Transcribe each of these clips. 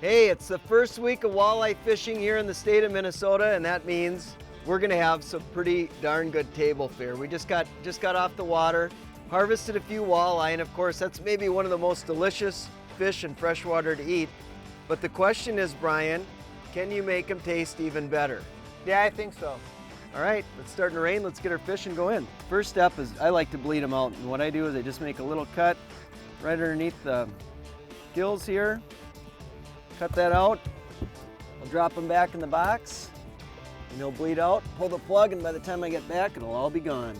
Hey, it's the first week of walleye fishing here in the state of Minnesota, and that means we're gonna have some pretty darn good table fare. We just got off the water, harvested a few walleye, and of course that's maybe one of the most delicious fish in freshwater to eat. But the question is, Brian, can you make them taste even better? Yeah, I think so. All right, it's starting to rain. Let's get our fish and go in. First step is I like to bleed them out, and what I do is I just make a little cut right underneath the gills here. Cut that out. I'll drop them back in the box and they'll bleed out. Pull the plug, and by the time I get back, it'll all be gone.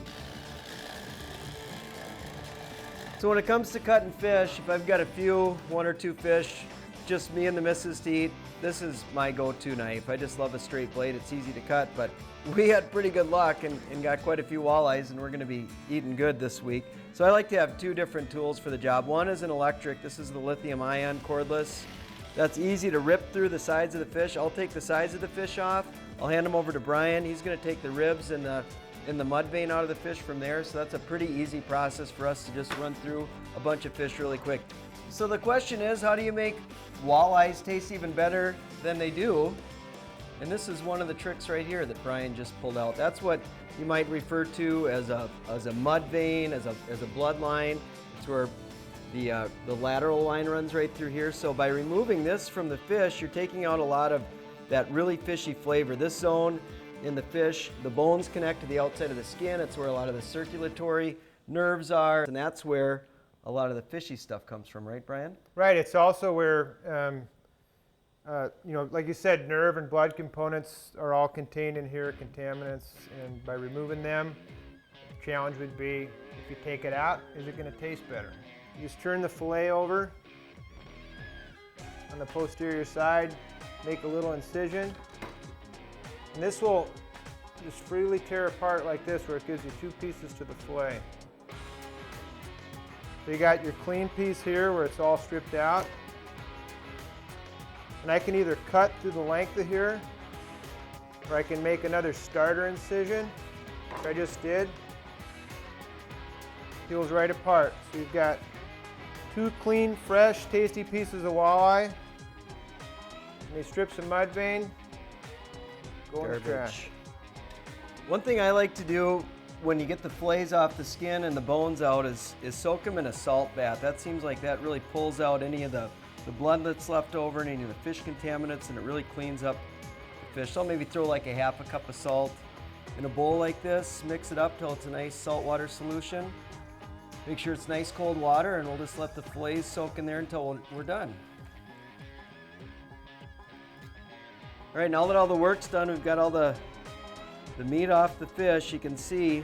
So when it comes to cutting fish, if I've got one or two fish, just me and the missus to eat, this is my go-to knife. I just love a straight blade. It's easy to cut, but we had pretty good luck and got quite a few walleyes, and we're gonna be eating good this week. So I like to have two different tools for the job. One is an electric. This is the lithium-ion cordless. That's easy to rip through the sides of the fish. I'll take the sides of the fish off. I'll hand them over to Brian. He's gonna take the ribs and the mud vein out of the fish from there. So that's a pretty easy process for us to just run through a bunch of fish really quick. So the question is, how do you make walleyes taste even better than they do? And this is one of the tricks right here that Brian just pulled out. That's what you might refer to as a mud vein, as a bloodline. It's where the lateral line runs right through here. So by removing this from the fish, you're taking out a lot of that really fishy flavor. This zone in the fish, the bones connect to the outside of the skin. It's where a lot of the circulatory nerves are, and that's where a lot of the fishy stuff comes from, right, Brian? Right. It's also where, like you said, nerve and blood components are all contained in here, contaminants, and by removing them, the challenge would be, if you take it out, is it going to taste better? You just turn the fillet over on the posterior side, make a little incision, and this will just freely tear apart like this, where it gives you two pieces to the fillet. So you got your clean piece here where it's all stripped out, and I can either cut through the length of here, or I can make another starter incision, which I just did. Peels right apart. So you've got two clean, fresh, tasty pieces of walleye, and these strips of mud vein go in the trash. One thing I like to do when you get the fillets off the skin and the bones out is soak them in a salt bath. That seems like that really pulls out any of the blood that's left over and any of the fish contaminants, and it really cleans up the fish. So I'll maybe throw like a half a cup of salt in a bowl like this, mix it up till it's a nice saltwater solution. Make sure it's nice cold water, and we'll just let the fillets soak in there until we're done. All right, now that all the work's done, we've got all the meat off the fish. You can see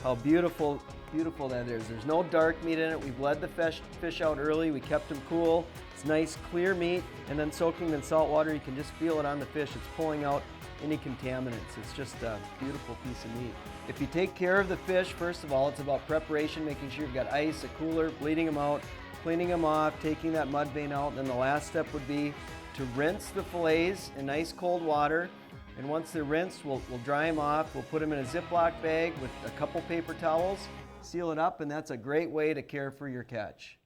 how beautiful that is. There's no dark meat in it. We bled the fish out early. We kept them cool. It's nice, clear meat, and then soaking in salt water, you can just feel it on the fish. It's pulling out any contaminants. It's just a beautiful piece of meat. If you take care of the fish, first of all, it's about preparation, making sure you've got ice, a cooler, bleeding them out, cleaning them off, taking that mud vein out, and then the last step would be to rinse the fillets in nice cold water. And once they're rinsed, we'll dry them off. We'll put them in a Ziploc bag with a couple paper towels, seal it up, and that's a great way to care for your catch.